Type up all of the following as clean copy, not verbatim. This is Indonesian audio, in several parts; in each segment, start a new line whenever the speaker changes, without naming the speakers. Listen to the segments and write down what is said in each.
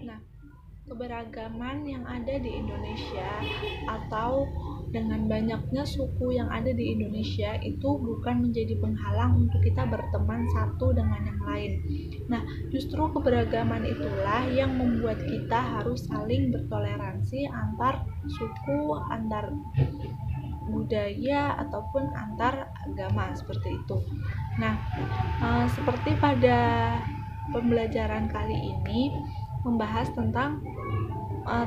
Nah, keberagaman yang ada di Indonesia atau dengan banyaknya suku yang ada di Indonesia itu bukan menjadi penghalang untuk kita berteman satu dengan yang lain. Nah, justru keberagaman itulah yang membuat kita harus saling bertoleransi antar suku, antar budaya ataupun antar agama seperti itu. Nah, seperti pada pembelajaran kali ini membahas tentang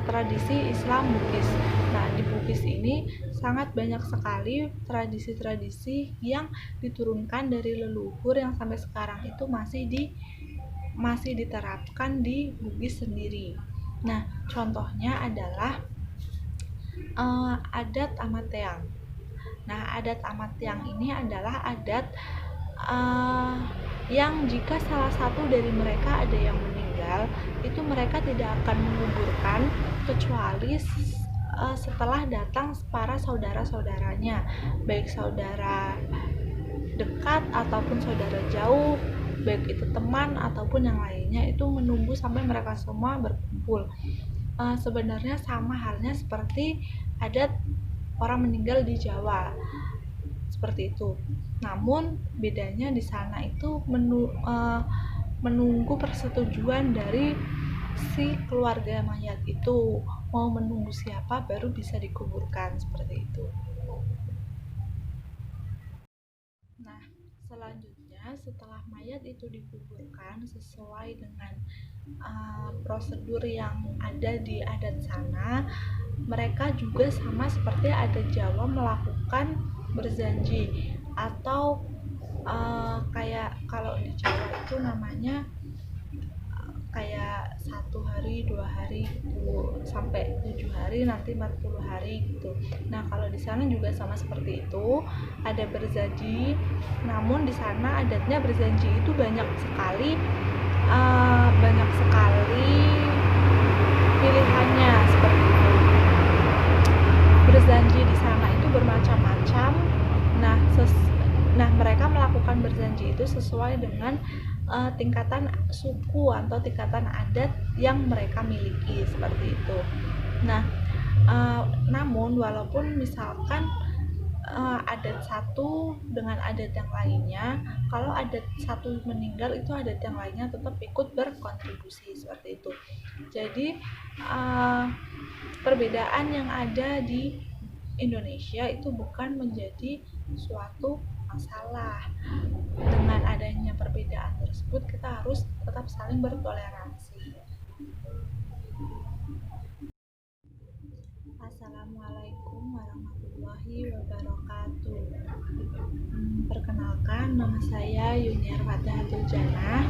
tradisi Islam Bugis. Nah, di Bugis ini sangat banyak sekali tradisi-tradisi yang diturunkan dari leluhur yang sampai sekarang itu masih diterapkan di Bugis sendiri. Nah, contohnya adalah adat Amateang. Nah, adat Amateang ini adalah adat uh, yang jika salah satu dari mereka ada yang meninggal, itu mereka tidak akan menguburkan kecuali setelah datang para saudara-saudaranya, baik saudara dekat ataupun saudara jauh, baik itu teman ataupun yang lainnya, itu menunggu sampai mereka semua berkumpul. Sebenarnya sama halnya seperti adat orang meninggal di Jawa, seperti itu. Namun bedanya di sana itu menunggu persetujuan dari si keluarga mayat itu, mau menunggu siapa baru bisa dikuburkan seperti itu. Nah, selanjutnya setelah mayat itu dikuburkan sesuai dengan prosedur yang ada di adat sana, mereka juga sama seperti adat Jawa melakukan berzanji atau kayak kalau di Jawa itu namanya kayak 1 hari 2 hari gitu sampai 7 hari, nanti 40 hari gitu. Nah, kalau di sana juga sama seperti itu, ada berjanji. Namun di sana adatnya berjanji itu banyak sekali pilihannya seperti itu. Berjanji di sana itu bermacam-macam. Nah, mereka melakukan berjanji itu sesuai dengan tingkatan suku atau tingkatan adat yang mereka miliki seperti itu. Nah, namun walaupun misalkan adat satu dengan adat yang lainnya, kalau adat satu meninggal itu adat yang lainnya tetap ikut berkontribusi seperti itu. Jadi perbedaan yang ada di Indonesia itu bukan menjadi suatu masalah. Dengan adanya perbedaan tersebut, kita harus tetap saling bertoleransi. Assalamualaikum warahmatullahi wabarakatuh. Perkenalkan, nama saya Yuniar Fatahatul Janah,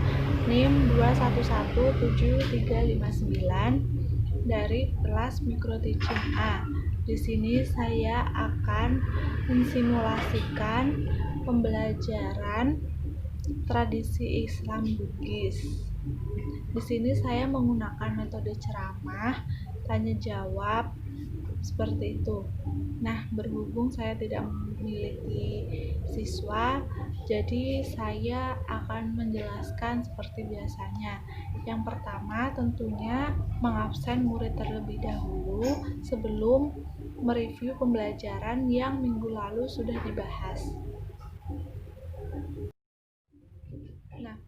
NIM 2117359 dari kelas Micro Teaching A. Di sini saya akan mensimulasikan pembelajaran tradisi Islam Bugis. Di sini saya menggunakan metode ceramah, tanya jawab, seperti itu. Nah, berhubung saya tidak memiliki siswa, jadi saya akan menjelaskan seperti biasanya. Yang pertama tentunya mengabsen murid terlebih dahulu sebelum mereview pembelajaran yang minggu lalu sudah dibahas. Nah,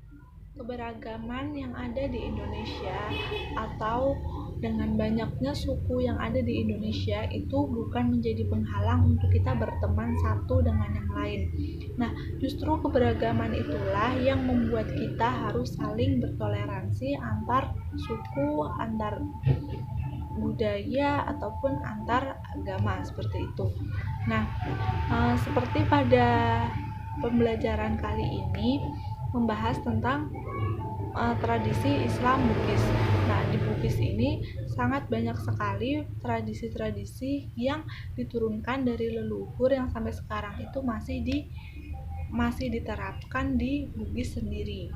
keberagaman yang ada di Indonesia atau dengan banyaknya suku yang ada di Indonesia itu bukan menjadi penghalang untuk kita berteman satu dengan yang lain. Nah, justru keberagaman itulah yang membuat kita harus saling bertoleransi antar suku, antar budaya ataupun antar agama seperti itu. Nah, seperti pada pembelajaran kali ini membahas tentang tradisi Islam Bugis. Nah, di Bugis ini sangat banyak sekali tradisi-tradisi yang diturunkan dari leluhur yang sampai sekarang itu masih diterapkan di Bugis sendiri.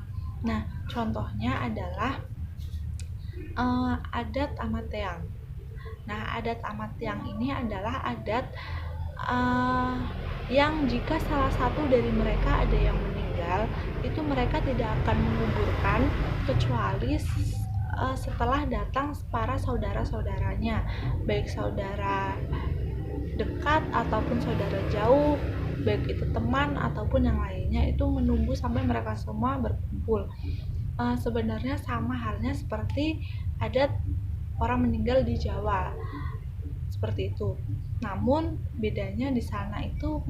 Nah, contohnya adalah adat Amateang. Nah, adat Amateang ini adalah adat yang jika salah satu dari mereka ada yang meninggal, itu mereka tidak akan menguburkan kecuali setelah datang para saudara-saudaranya, baik saudara dekat ataupun saudara jauh, baik itu teman ataupun yang lainnya, itu menunggu sampai mereka semua berkumpul. Sebenarnya sama halnya seperti adat orang meninggal di Jawa, seperti itu. Namun bedanya di sana itu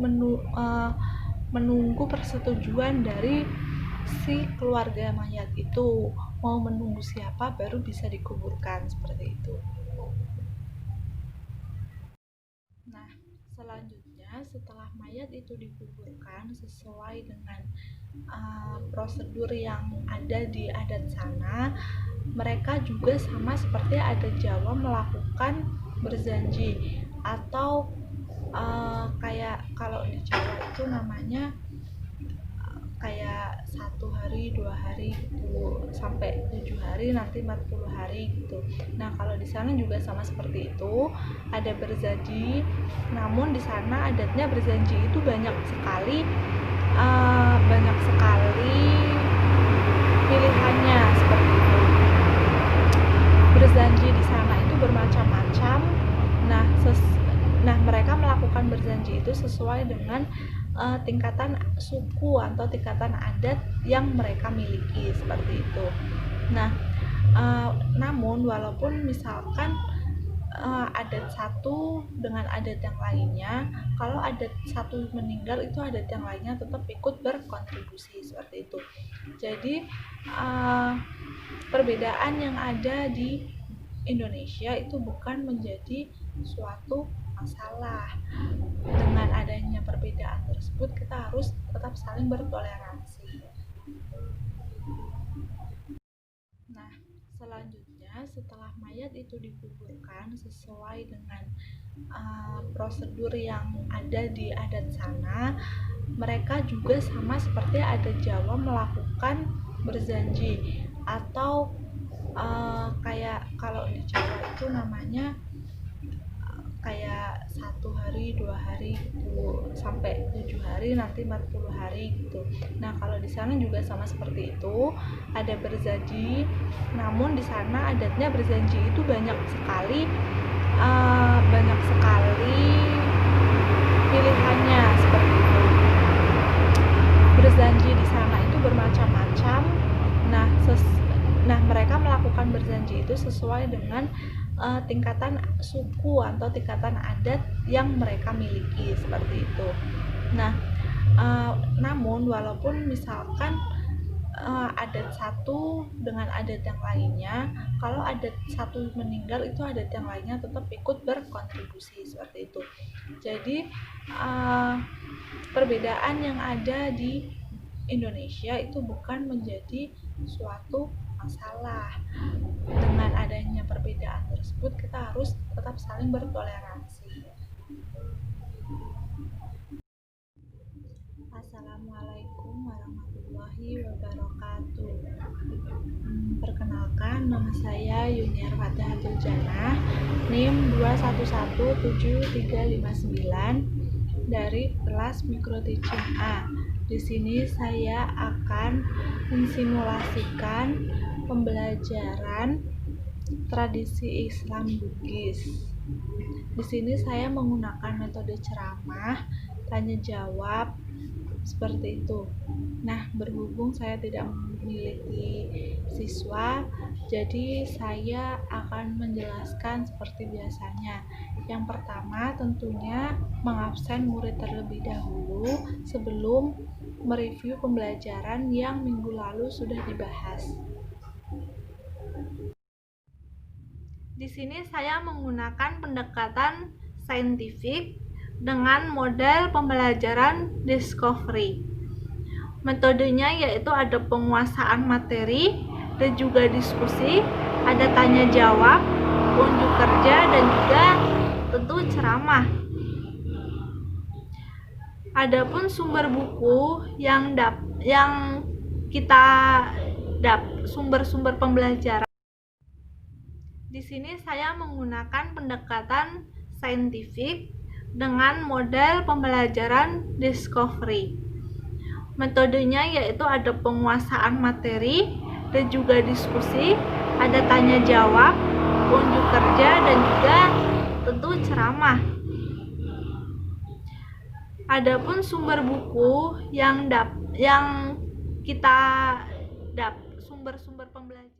menunggu persetujuan dari si keluarga mayat itu, mau menunggu siapa baru bisa dikuburkan, seperti itu. Nah, selanjutnya setelah mayat itu dikuburkan sesuai dengan prosedur yang ada di adat sana, mereka juga sama seperti adat Jawa melakukan berjanji, atau kayak kalau di Jawa itu namanya kayak 1 hari 2 hari gitu, sampai 7 hari, nanti 40 hari gitu. Nah, kalau di sana juga sama seperti itu, ada berjanji. Namun di sana adatnya berjanji itu banyak sekali pilihannya, seperti itu. Berjanji di sana itu bermacam-macam. Nah, mereka melakukan berjanji itu sesuai dengan tingkatan suku atau tingkatan adat yang mereka miliki, seperti itu. Nah, namun walaupun misalkan adat satu dengan adat yang lainnya, kalau adat satu meninggal itu adat yang lainnya tetap ikut berkontribusi, seperti itu. Jadi perbedaan yang ada di Indonesia itu bukan menjadi suatu masalah. Dengan adanya perbedaan tersebut, kita harus tetap saling bertoleransi. Nah, selanjutnya setelah mayat itu dikuburkan sesuai dengan prosedur yang ada di adat sana, mereka juga sama seperti adat Jawa melakukan berjanji, atau kayak kalau di Jawa itu namanya kayak 1 hari 2 hari gitu, sampai 7 hari, nanti 40 hari gitu. Nah, kalau di sana juga sama seperti itu, ada berjanji. Namun di sana adatnya berjanji itu banyak sekali pilihannya, seperti itu. Berjanji di sana itu bermacam-macam. Nah, mereka melakukan berjanji itu sesuai dengan tingkatan suku atau tingkatan adat yang mereka miliki, seperti itu. Nah, namun walaupun misalkan adat satu dengan adat yang lainnya, kalau adat satu meninggal itu adat yang lainnya tetap ikut berkontribusi, seperti itu. Jadi perbedaan yang ada di Indonesia itu bukan menjadi suatu masalah. Dengan adanya perbedaan tersebut, kita harus tetap saling bertoleransi. Assalamualaikum warahmatullahi wabarakatuh. Perkenalkan, nama saya Yuniar Fatihatul Janah, NIM 2117359 dari kelas Mikro Teaching A. Di sini saya akan mensimulasikan pembelajaran tradisi Islam Bugis. Di sini saya menggunakan metode ceramah, tanya jawab, seperti itu. Nah, berhubung saya tidak memiliki siswa, jadi saya akan menjelaskan seperti biasanya. Yang pertama tentunya mengabsen murid terlebih dahulu sebelum mereview pembelajaran yang minggu lalu sudah dibahas. Di sini saya menggunakan pendekatan saintifik dengan model pembelajaran discovery. Metodenya yaitu ada penguasaan materi dan juga diskusi, ada tanya jawab, unjuk kerja, dan juga tentu ceramah. Adapun sumber buku sumber pembelajaran. Di sini saya menggunakan pendekatan saintifik dengan model pembelajaran discovery. Metodenya yaitu ada penguasaan materi dan juga diskusi, ada tanya jawab, unjuk kerja, dan juga tentu ceramah. Adapun sumber buku yang kita sumber-sumber pembelajaran